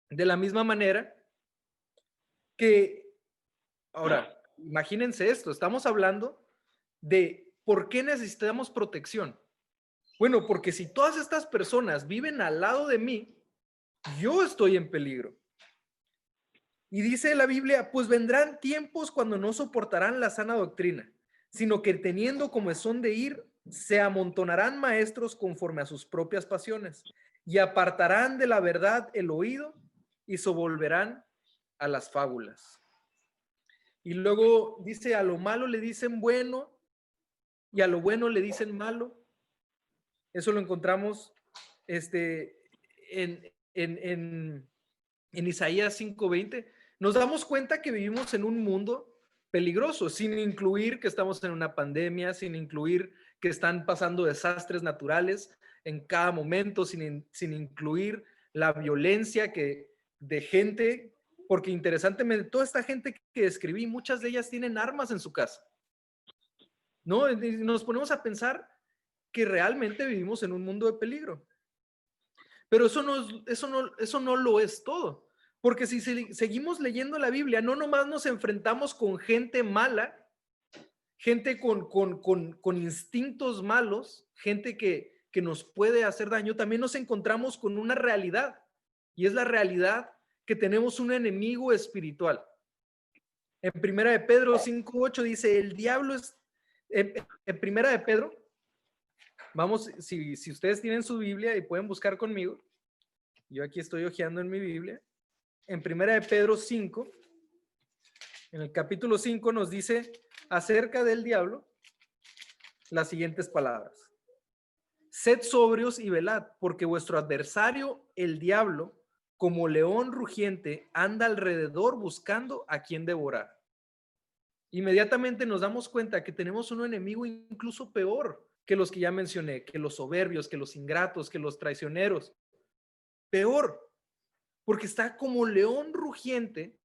De la misma manera que, ahora, imagínense esto, estamos hablando de por qué necesitamos protección. Bueno, porque si todas estas personas viven al lado de mí, yo estoy en peligro. Y dice la Biblia, pues vendrán tiempos cuando no soportarán la sana doctrina, sino que teniendo como son de ir, se amontonarán maestros conforme a sus propias pasiones y apartarán de la verdad el oído y se volverán a las fábulas. Y luego dice, a lo malo le dicen bueno y a lo bueno le dicen malo. Eso lo encontramos este, en Isaías 5:20. Nos damos cuenta que vivimos en un mundo peligroso, sin incluir que estamos en una pandemia, sin incluir que están pasando desastres naturales en cada momento, sin incluir la violencia de gente, porque interesantemente, toda esta gente que describí, muchas de ellas tienen armas en su casa, ¿no? Y nos ponemos a pensar que realmente vivimos en un mundo de peligro. Pero eso no lo es todo. Porque si seguimos leyendo la Biblia, no nomás nos enfrentamos con gente mala, gente con instintos malos, gente que nos puede hacer daño, también nos encontramos con una realidad. Y es la realidad que tenemos un enemigo espiritual. En Primera de Pedro 5:8 dice, el diablo es, en Primera de Pedro, vamos, si ustedes tienen su Biblia y pueden buscar conmigo, yo aquí estoy hojeando en mi Biblia. En Primera de Pedro 5, en el capítulo 5 nos dice acerca del diablo las siguientes palabras. Sed sobrios y velad, porque vuestro adversario, el diablo, como león rugiente, anda alrededor buscando a quien devorar. Inmediatamente nos damos cuenta que tenemos un enemigo incluso peor que los que ya mencioné, que los soberbios, que los ingratos, que los traicioneros. Peor, porque está como león rugiente,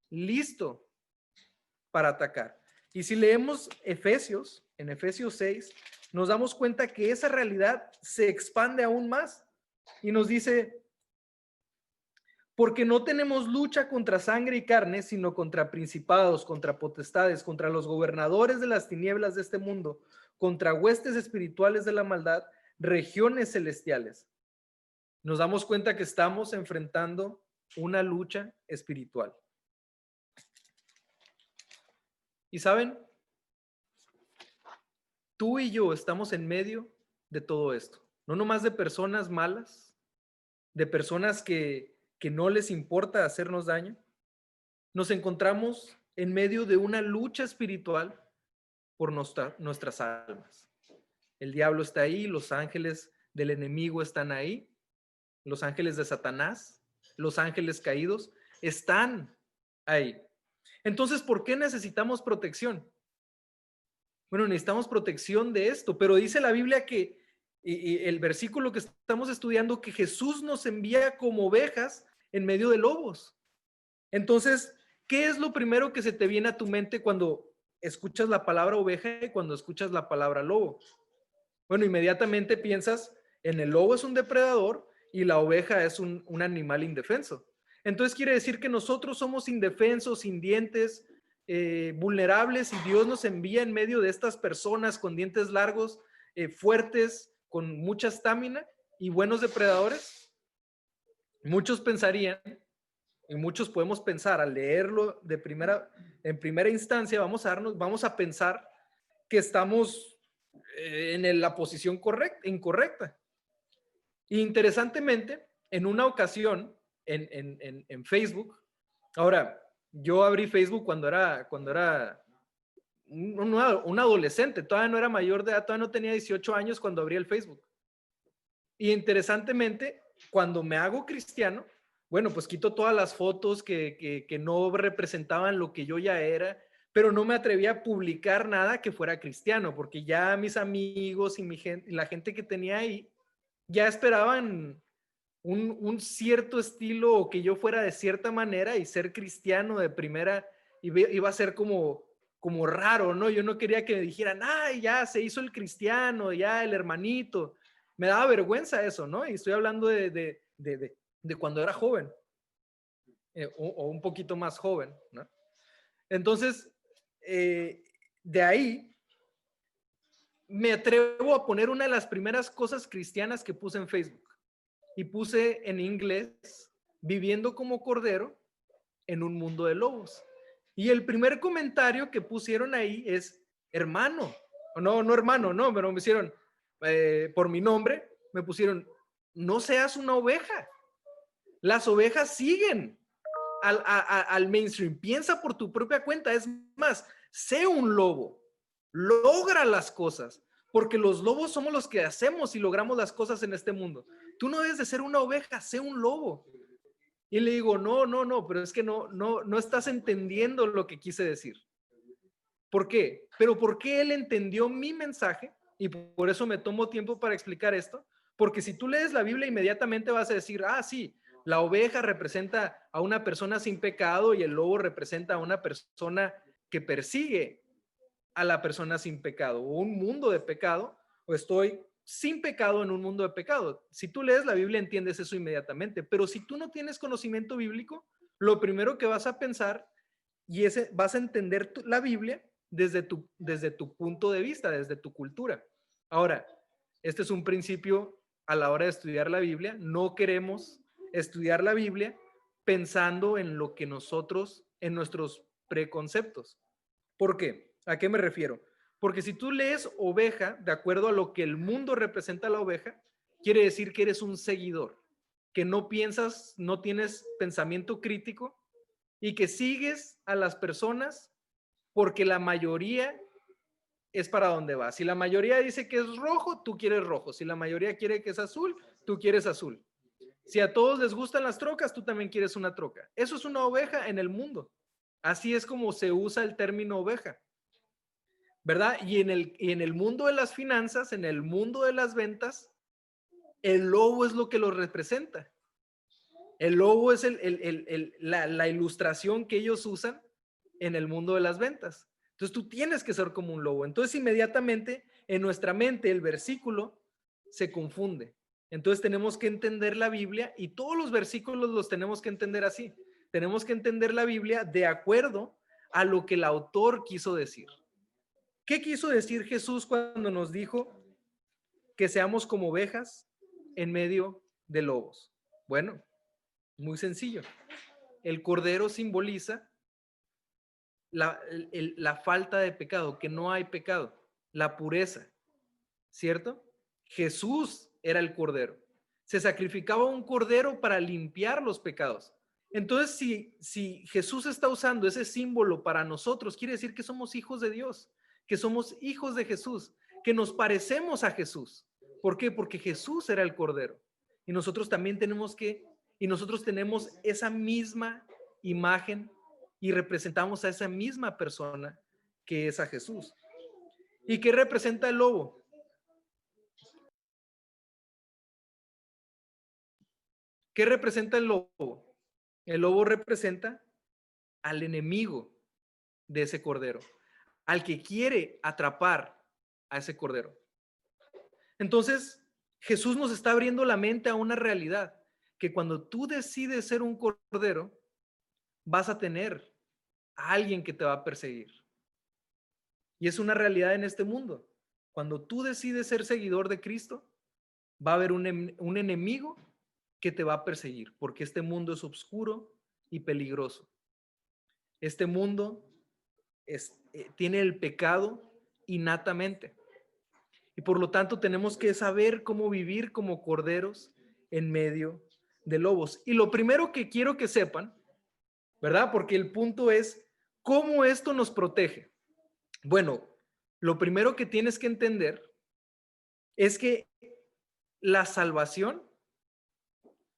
listo para atacar. Y si leemos Efesios, en Efesios 6, nos damos cuenta que esa realidad se expande aún más y nos dice, porque no tenemos lucha contra sangre y carne, sino contra principados, contra potestades, contra los gobernadores de las tinieblas de este mundo, contra huestes espirituales de la maldad, regiones celestiales. Nos damos cuenta que estamos enfrentando una lucha espiritual. Y saben, tú y yo estamos en medio de todo esto. No nomás de personas malas, de personas que no les importa hacernos daño. Nos encontramos en medio de una lucha espiritual por nuestras almas. El diablo está ahí, los ángeles del enemigo están ahí, los ángeles de Satanás, los ángeles caídos están ahí. Entonces, ¿por qué necesitamos protección? Bueno, necesitamos protección de esto, pero dice la Biblia que, y el versículo que estamos estudiando, que Jesús nos envía como ovejas en medio de lobos. Entonces, ¿qué es lo primero que se te viene a tu mente cuando escuchas la palabra oveja y cuando escuchas la palabra lobo? Bueno, inmediatamente piensas en el lobo es un depredador y la oveja es un animal indefenso. Entonces quiere decir que nosotros somos indefensos, sin dientes, vulnerables, y Dios nos envía en medio de estas personas con dientes largos, fuertes, con mucha estamina y buenos depredadores. Muchos pensarían, y muchos podemos pensar al leerlo en primera instancia, vamos a pensar que estamos en la posición incorrecta. Y interesantemente, en una ocasión en Facebook, ahora, yo abrí Facebook cuando era un adolescente, todavía no era mayor de edad, todavía no tenía 18 años cuando abrí el Facebook. Y interesantemente, cuando me hago cristiano, bueno, pues quito todas las fotos que no representaban lo que yo ya era, pero no me atreví a publicar nada que fuera cristiano, porque ya mis amigos y la gente que tenía ahí ya esperaban un cierto estilo o que yo fuera de cierta manera, y ser cristiano de primera iba a ser como raro, ¿no? Yo no quería que me dijeran, ay, ya se hizo el cristiano, ya el hermanito. Me daba vergüenza eso, ¿no? Y estoy hablando de cuando era joven. o un poquito más joven, ¿no? Entonces, de ahí me atrevo a poner una de las primeras cosas cristianas que puse en Facebook. Y puse en inglés, viviendo como cordero en un mundo de lobos. Y el primer comentario que pusieron ahí es, hermano, no, no hermano, no, pero me hicieron, por mi nombre, me pusieron, no seas una oveja. Las ovejas siguen al mainstream. Piensa por tu propia cuenta. Es más, sé un lobo. Logra las cosas. Porque los lobos somos los que hacemos y logramos las cosas en este mundo. Tú no debes de ser una oveja, sé un lobo. Y le digo, no, no, no, pero es que no estás entendiendo lo que quise decir. ¿Por qué? Pero ¿por qué él entendió mi mensaje? Y por eso me tomo tiempo para explicar esto. Porque si tú lees la Biblia, inmediatamente vas a decir, ah, sí, la oveja representa a una persona sin pecado y el lobo representa a una persona que persigue a la persona sin pecado, o un mundo de pecado, o estoy sin pecado en un mundo de pecado. Si tú lees la Biblia, entiendes eso inmediatamente. Pero si tú no tienes conocimiento bíblico, lo primero que vas a pensar y vas a entender la Biblia desde tu punto de vista, desde tu cultura. Ahora, este es un principio a la hora de estudiar la Biblia. No queremos estudiar la Biblia pensando en lo que nosotros, en nuestros preconceptos. ¿Por qué? ¿A qué me refiero? Porque si tú lees oveja, de acuerdo a lo que el mundo representa a la oveja, quiere decir que eres un seguidor, que no piensas, no tienes pensamiento crítico y que sigues a las personas porque la mayoría es para donde va. Si la mayoría dice que es rojo, tú quieres rojo. Si la mayoría quiere que es azul, tú quieres azul. Si a todos les gustan las trocas, tú también quieres una troca. Eso es una oveja en el mundo. Así es como se usa el término oveja, ¿verdad? Y en el mundo de las finanzas, en el mundo de las ventas, el lobo es lo que lo representa. El lobo es la ilustración que ellos usan en el mundo de las ventas. Entonces tú tienes que ser como un lobo. Entonces inmediatamente en nuestra mente el versículo se confunde. Entonces tenemos que entender la Biblia y todos los versículos los tenemos que entender así. Tenemos que entender la Biblia de acuerdo a lo que el autor quiso decir. ¿Qué quiso decir Jesús cuando nos dijo que seamos como ovejas en medio de lobos? Bueno, muy sencillo. El cordero simboliza la falta de pecado, que no hay pecado, la pureza, ¿cierto? Jesús era el cordero. Se sacrificaba un cordero para limpiar los pecados. Entonces, si Jesús está usando ese símbolo para nosotros, quiere decir que somos hijos de Dios, que somos hijos de Jesús, que nos parecemos a Jesús. ¿Por qué? Porque Jesús era el cordero. Y nosotros también nosotros tenemos esa misma imagen y representamos a esa misma persona que es a Jesús. ¿Y qué representa el lobo? ¿Qué representa el lobo? El lobo representa al enemigo de ese cordero, al que quiere atrapar a ese cordero. Entonces, Jesús nos está abriendo la mente a una realidad, que cuando tú decides ser un cordero, vas a tener a alguien que te va a perseguir. Y es una realidad en este mundo. Cuando tú decides ser seguidor de Cristo, va a haber un enemigo que te va a perseguir, porque este mundo es oscuro y peligroso. Este mundo tiene el pecado innatamente. Y por lo tanto tenemos que saber cómo vivir como corderos en medio de lobos. Y lo primero que quiero que sepan, ¿verdad? Porque el punto es cómo esto nos protege. Bueno, lo primero que tienes que entender es que la salvación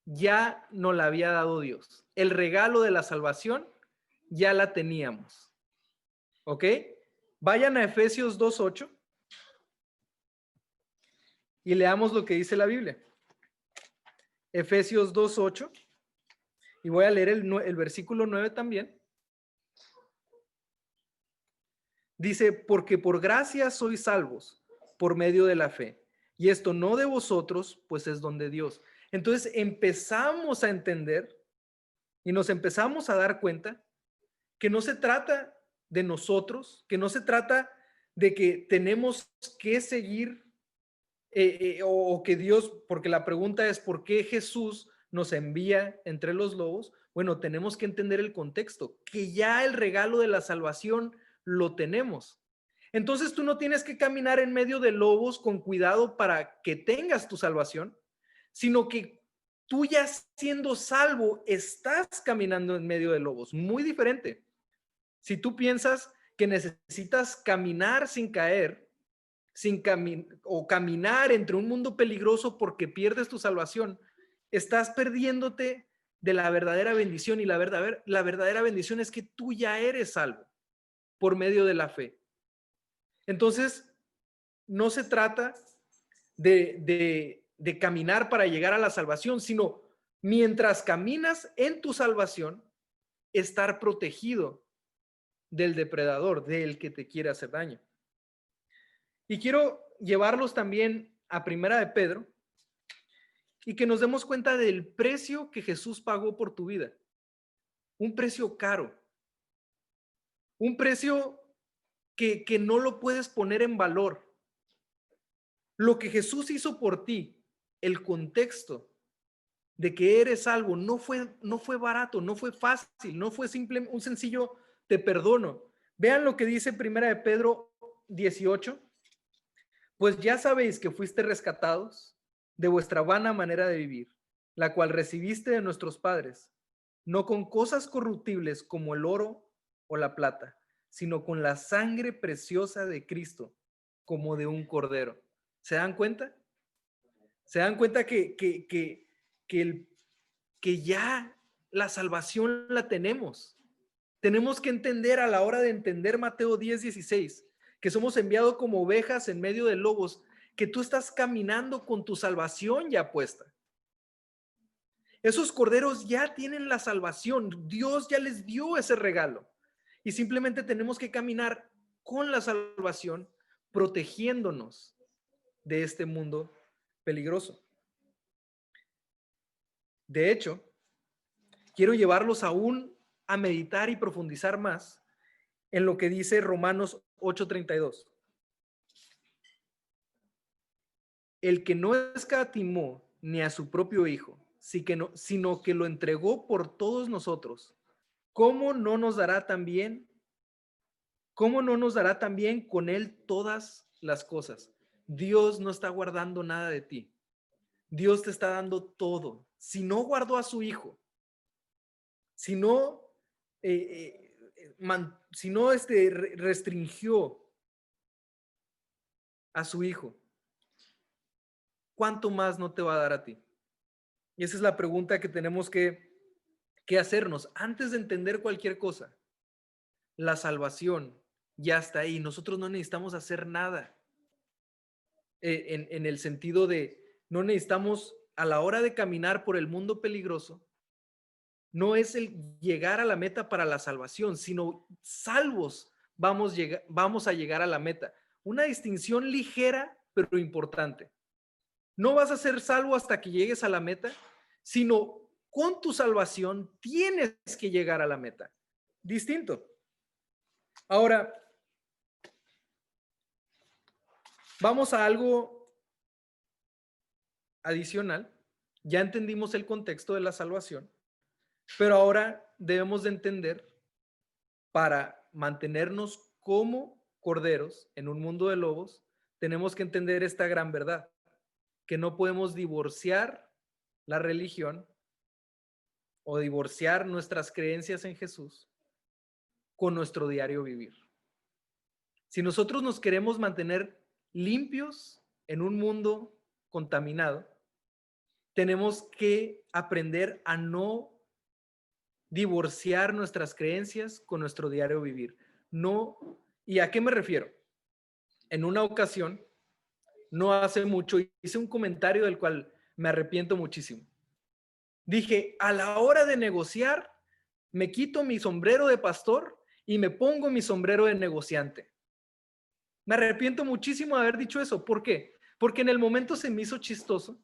ya nos la había dado Dios. El regalo de la salvación ya la teníamos. ¿Ok? Vayan a Efesios 2:8 y leamos lo que dice la Biblia. Efesios 2:8 y voy a leer el versículo 9 también. Dice, porque por gracia sois salvos por medio de la fe. Y esto no de vosotros, pues es don de Dios. Entonces empezamos a entender y nos empezamos a dar cuenta que no se trata de nosotros, que no se trata de que tenemos que seguir o que Dios, porque la pregunta es, ¿por qué Jesús nos envía entre los lobos? Bueno, tenemos que entender el contexto, que ya el regalo de la salvación lo tenemos. Entonces tú no tienes que caminar en medio de lobos con cuidado para que tengas tu salvación, sino que tú ya siendo salvo estás caminando en medio de lobos. Muy diferente. Si tú piensas que necesitas caminar sin caer, o caminar entre un mundo peligroso porque pierdes tu salvación, estás perdiéndote de la verdadera bendición, y la verdadera bendición es que tú ya eres salvo por medio de la fe. Entonces, no se trata de caminar para llegar a la salvación, sino mientras caminas en tu salvación, estar protegido del depredador, del que te quiere hacer daño. Y quiero llevarlos también a Primera de Pedro y que nos demos cuenta del precio que Jesús pagó por tu vida. Un precio caro, un precio que no lo puedes poner en valor. Lo que Jesús hizo por ti, el contexto de que eres salvo, no fue barato, no fue fácil, no fue un sencillo te perdono. Vean lo que dice Primera de Pedro 18. Pues ya sabéis que fuiste rescatados de vuestra vana manera de vivir, la cual recibiste de nuestros padres, no con cosas corruptibles como el oro o la plata, sino con la sangre preciosa de Cristo, como de un cordero. ¿Se dan cuenta? ¿Se dan cuenta que ya la salvación la tenemos? Tenemos que entender a la hora de entender Mateo 10:16, que somos enviados como ovejas en medio de lobos, que tú estás caminando con tu salvación ya puesta. Esos corderos ya tienen la salvación, Dios ya les dio ese regalo y simplemente tenemos que caminar con la salvación, protegiéndonos de este mundo peligroso. De hecho, quiero llevarlos aún a meditar y profundizar más en lo que dice Romanos 8:32. El que no escatimó ni a su propio hijo, sino que lo entregó por todos nosotros, ¿cómo no nos dará también, con él todas las cosas? Dios no está guardando nada de ti. Dios te está dando todo. Si no guardó a su hijo, si no, restringió a su hijo, ¿cuánto más no te va a dar a ti? Y esa es la pregunta que tenemos que hacernos antes de entender cualquier cosa. La salvación ya está ahí. Nosotros no necesitamos hacer nada. En el sentido de, no necesitamos, a la hora de caminar por el mundo peligroso, no es el llegar a la meta para la salvación, sino salvos vamos a llegar a la meta. Una distinción ligera, pero importante. No vas a ser salvo hasta que llegues a la meta, sino con tu salvación tienes que llegar a la meta. Distinto. Ahora, vamos a algo adicional. Ya entendimos el contexto de la salvación, pero ahora debemos de entender, para mantenernos como corderos en un mundo de lobos, tenemos que entender esta gran verdad, que no podemos divorciar la religión o divorciar nuestras creencias en Jesús con nuestro diario vivir. Si nosotros nos queremos mantener limpios en un mundo contaminado, tenemos que aprender a no divorciar nuestras creencias con nuestro diario vivir. No, ¿y a qué me refiero? En una ocasión, no hace mucho, hice un comentario del cual me arrepiento muchísimo. Dije, a la hora de negociar, me quito mi sombrero de pastor y me pongo mi sombrero de negociante. Me arrepiento muchísimo de haber dicho eso. ¿Por qué? Porque en el momento se me hizo chistoso,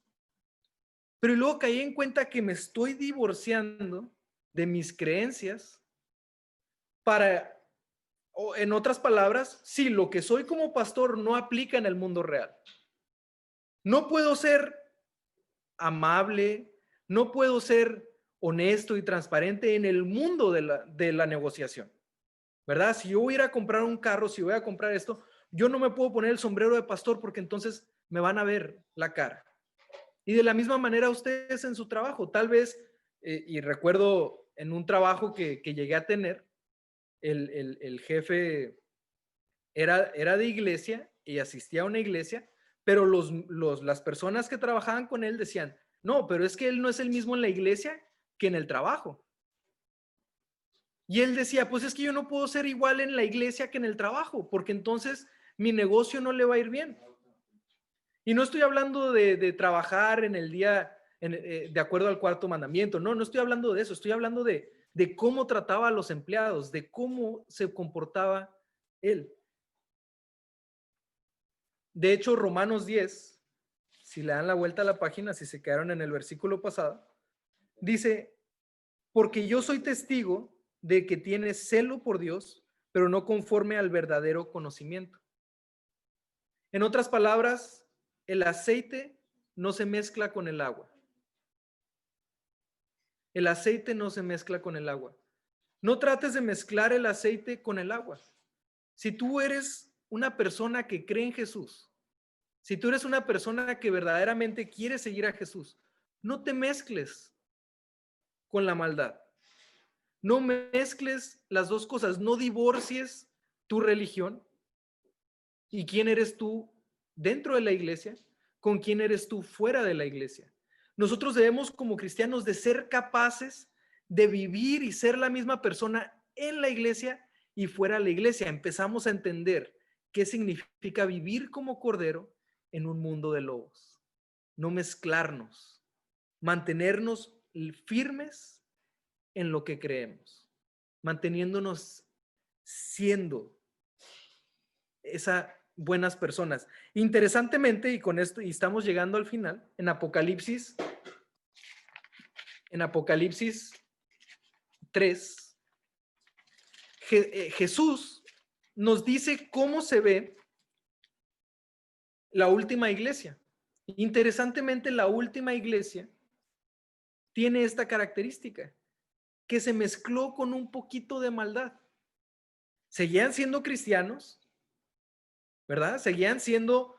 pero luego caí en cuenta que me estoy divorciando de mis creencias para, o en otras palabras, sí, lo que soy como pastor no aplica en el mundo real. No puedo ser amable, no puedo ser honesto y transparente en el mundo de la negociación, ¿verdad? Si yo voy a ir a comprar un carro, si voy a comprar esto, yo no me puedo poner el sombrero de pastor porque entonces me van a ver la cara. Y de la misma manera ustedes en su trabajo, tal vez, y recuerdo en un trabajo que llegué a tener, el jefe era de iglesia y asistía a una iglesia, pero las personas que trabajaban con él decían, no, pero es que él no es el mismo en la iglesia que en el trabajo. Y él decía, pues es que yo no puedo ser igual en la iglesia que en el trabajo, porque entonces mi negocio no le va a ir bien. Y no estoy hablando de trabajar en el día de acuerdo al cuarto mandamiento, no estoy hablando de eso, estoy hablando de cómo trataba a los empleados, de cómo se comportaba él. De hecho, Romanos 10, si le dan la vuelta a la página, si se quedaron en el versículo pasado, dice, porque yo soy testigo de que tienes celo por Dios, pero no conforme al verdadero conocimiento. En otras palabras, el aceite no se mezcla con el agua. El aceite no se mezcla con el agua. No trates de mezclar el aceite con el agua. Si tú eres una persona que cree en Jesús, si tú eres una persona que verdaderamente quiere seguir a Jesús, no te mezcles con la maldad. No mezcles las dos cosas. No divorcies tu religión y quién eres tú dentro de la iglesia con quién eres tú fuera de la iglesia. Nosotros debemos como cristianos de ser capaces de vivir y ser la misma persona en la iglesia y fuera de la iglesia. Empezamos a entender qué significa vivir como cordero en un mundo de lobos. No mezclarnos, mantenernos firmes en lo que creemos, manteniéndonos siendo esas buenas personas. Interesantemente, y con esto, y estamos llegando al final, en Apocalipsis 3, Jesús nos dice cómo se ve la última iglesia. Interesantemente, la última iglesia tiene esta característica, que se mezcló con un poquito de maldad. Seguían siendo cristianos, ¿verdad? Seguían siendo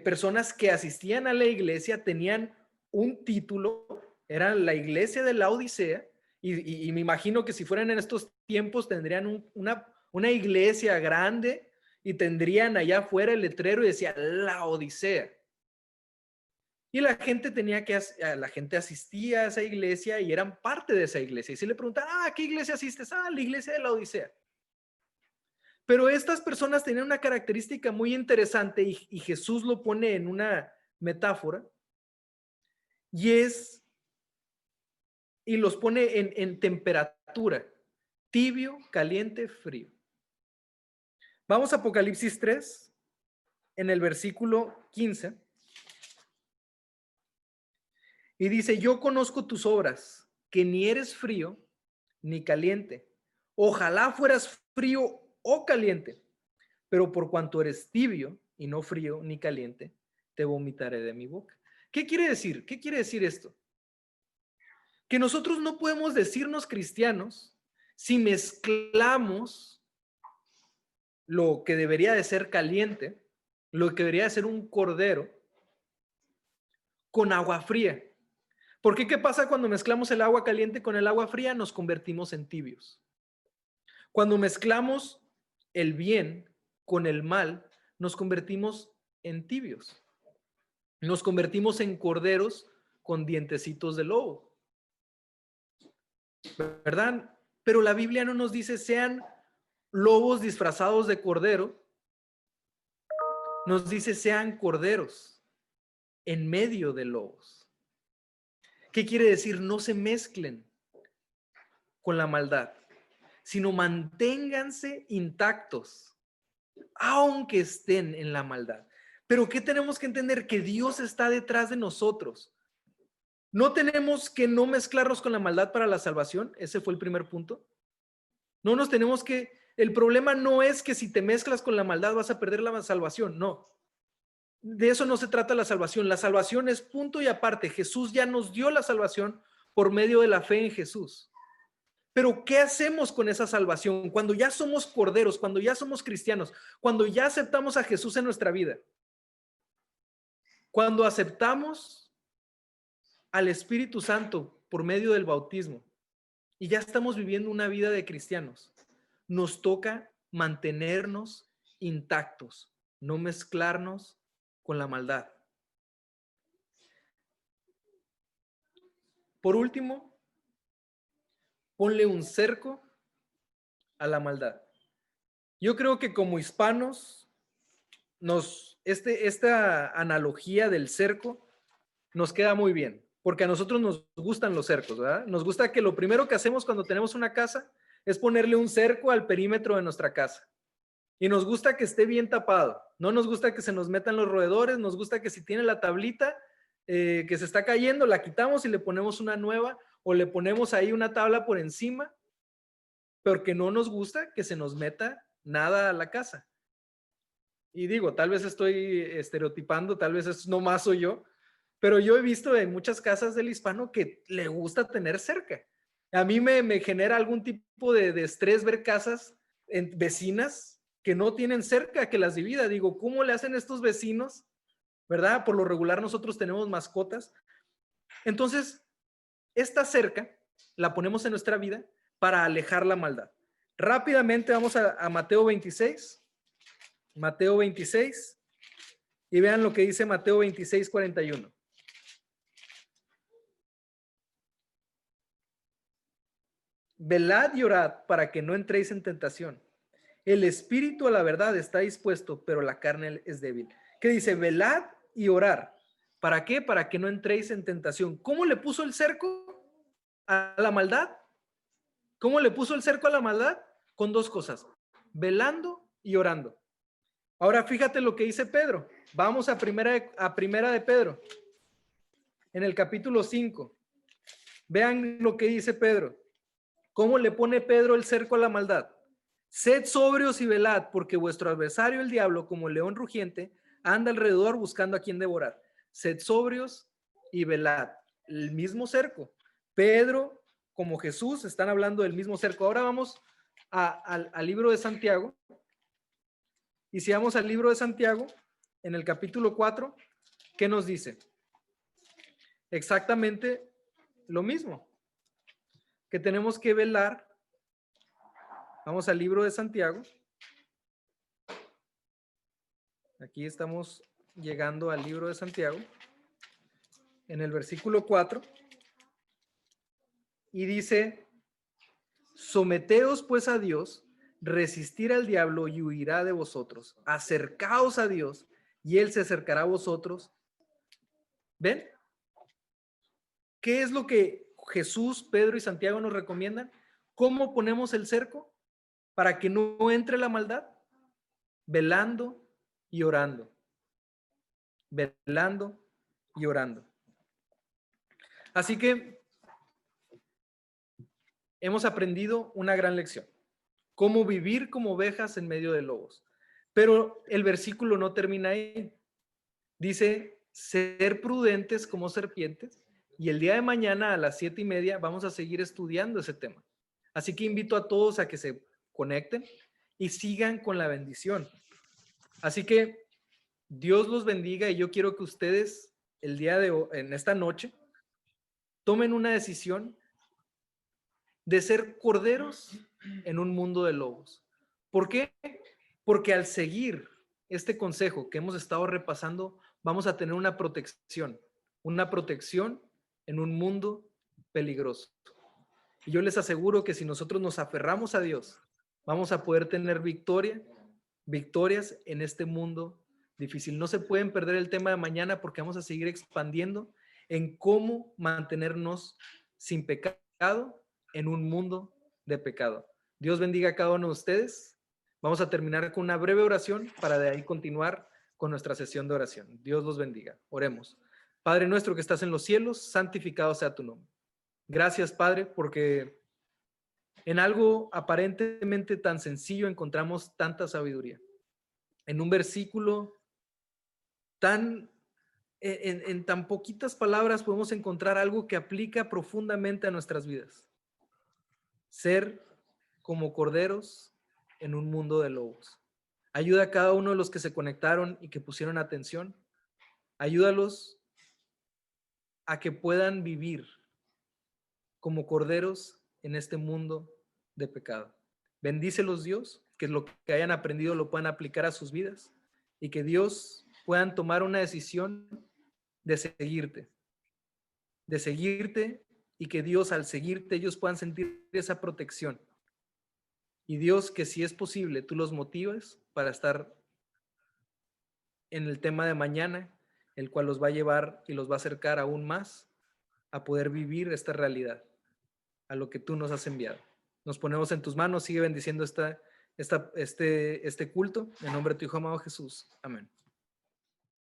personas que asistían a la iglesia, tenían un título, era la iglesia de la Odisea, y me imagino que si fueran en estos tiempos tendrían una iglesia grande y tendrían allá afuera el letrero y decía la Odisea. Y la gente asistía a esa iglesia y eran parte de esa iglesia. Y si le preguntan, ¿qué iglesia asistes? La iglesia de la Odisea. Pero estas personas tenían una característica muy interesante y Jesús lo pone en una metáfora y los pone en temperatura, tibio, caliente, frío. Vamos a Apocalipsis 3, en el versículo 15. Y dice, yo conozco tus obras, que ni eres frío ni caliente. Ojalá fueras frío o caliente, pero por cuanto eres tibio y no frío ni caliente, te vomitaré de mi boca. ¿Qué quiere decir? ¿Qué quiere decir esto? Que nosotros no podemos decirnos cristianos si mezclamos lo que debería de ser caliente, lo que debería de ser un cordero, con agua fría. Porque ¿qué pasa cuando mezclamos el agua caliente con el agua fría? Nos convertimos en tibios. Cuando mezclamos el bien con el mal, nos convertimos en tibios. Nos convertimos en corderos con dientecitos de lobo. ¿Verdad? Pero la Biblia no nos dice sean lobos disfrazados de cordero. Nos dice sean corderos en medio de lobos. ¿Qué quiere decir? No se mezclen con la maldad, sino manténganse intactos, aunque estén en la maldad. Pero ¿qué tenemos que entender? Que Dios está detrás de nosotros. No tenemos que no mezclarnos con la maldad para la salvación. Ese fue el primer punto. No nos tenemos que, el problema no es que si te mezclas con la maldad vas a perder la salvación. No, de eso no se trata la salvación. La salvación es punto y aparte. Jesús ya nos dio la salvación por medio de la fe en Jesús. Pero ¿qué hacemos con esa salvación? Cuando ya somos corderos, cuando ya somos cristianos, cuando ya aceptamos a Jesús en nuestra vida, cuando aceptamos al Espíritu Santo por medio del bautismo y ya estamos viviendo una vida de cristianos, nos toca mantenernos intactos, no mezclarnos con la maldad. Por último, ponle un cerco a la maldad. Yo creo que como hispanos, esta analogía del cerco nos queda muy bien, porque a nosotros nos gustan los cercos, ¿verdad? Nos gusta que lo primero que hacemos cuando tenemos una casa es ponerle un cerco al perímetro de nuestra casa. Y nos gusta que esté bien tapado. No nos gusta que se nos metan los roedores, nos gusta que si tiene la tablita que se está cayendo, la quitamos y le ponemos una nueva o le ponemos ahí una tabla por encima, porque no nos gusta que se nos meta nada a la casa. Y digo, tal vez estoy estereotipando, tal vez es nomás soy yo, pero yo he visto en muchas casas del hispano que le gusta tener cerca. A mí me genera algún tipo de estrés ver casas vecinas que no tienen cerca que las divida. Digo, ¿cómo le hacen estos vecinos? ¿Verdad? Por lo regular nosotros tenemos mascotas. Entonces, esta cerca la ponemos en nuestra vida para alejar la maldad. Rápidamente vamos a Mateo 26. Mateo 26. Y vean lo que dice Mateo 26, 41. Velad y orad para que no entréis en tentación. El espíritu a la verdad está dispuesto, pero la carne es débil. ¿Qué dice? Velad y orar. ¿Para qué? Para que no entréis en tentación. ¿Cómo le puso el cerco a la maldad? ¿Cómo le puso el cerco a la maldad? Con dos cosas, velando y orando. Ahora fíjate lo que dice Pedro. Vamos a primera de Pedro, en el capítulo 5. Vean lo que dice Pedro. ¿Cómo le pone Pedro el cerco a la maldad? Sed sobrios y velad, porque vuestro adversario el diablo, como león rugiente, anda alrededor buscando a quien devorar. Sed sobrios y velad. El mismo cerco. Pedro, como Jesús, están hablando del mismo cerco. Ahora vamos al libro de Santiago. Y si vamos al libro de Santiago, en el capítulo 4, ¿qué nos dice? Exactamente lo mismo, que tenemos que velar. Vamos al libro de Santiago. Aquí estamos llegando al libro de Santiago, en el versículo 4, y dice, someteos pues a Dios, resistir al diablo y huirá de vosotros. Acercaos a Dios y Él se acercará a vosotros. ¿Ven? ¿Qué es lo que Jesús, Pedro y Santiago nos recomiendan? ¿Cómo ponemos el cerco para que no entre la maldad? Velando y orando. Velando y orando. Así que hemos aprendido una gran lección. Cómo vivir como ovejas en medio de lobos. Pero el versículo no termina ahí. Dice, ser prudentes como serpientes. Y el día de mañana a las 7:30 vamos a seguir estudiando ese tema. Así que invito a todos a que se conecten y sigan con la bendición. Así que Dios los bendiga y yo quiero que ustedes el día de hoy, en esta noche, tomen una decisión de ser corderos en un mundo de lobos. ¿Por qué? Porque al seguir este consejo que hemos estado repasando, vamos a tener una protección en un mundo peligroso. Y yo les aseguro que si nosotros nos aferramos a Dios, vamos a poder tener victorias en este mundo difícil. No se pueden perder el tema de mañana porque vamos a seguir expandiendo en cómo mantenernos sin pecado en un mundo de pecado. Dios bendiga a cada uno de ustedes. Vamos a terminar con una breve oración para de ahí continuar con nuestra sesión de oración. Dios los bendiga. Oremos. Padre nuestro que estás en los cielos, santificado sea tu nombre. Gracias, Padre, porque en algo aparentemente tan sencillo encontramos tanta sabiduría. En un versículo tan, en tan poquitas palabras podemos encontrar algo que aplica profundamente a nuestras vidas. Ser como corderos en un mundo de lobos. Ayuda a cada uno de los que se conectaron y que pusieron atención. Ayúdalos a que puedan vivir como corderos en este mundo de pecado. Bendícelos, Dios, que lo que hayan aprendido lo puedan aplicar a sus vidas y que Dios puedan tomar una decisión de seguirte y que Dios al seguirte ellos puedan sentir esa protección. Y Dios, que si es posible, tú los motives para estar en el tema de mañana, el cual los va a llevar y los va a acercar aún más a poder vivir esta realidad, a lo que tú nos has enviado. Nos ponemos en tus manos, sigue bendiciendo este culto. En nombre de tu Hijo amado Jesús. Amén.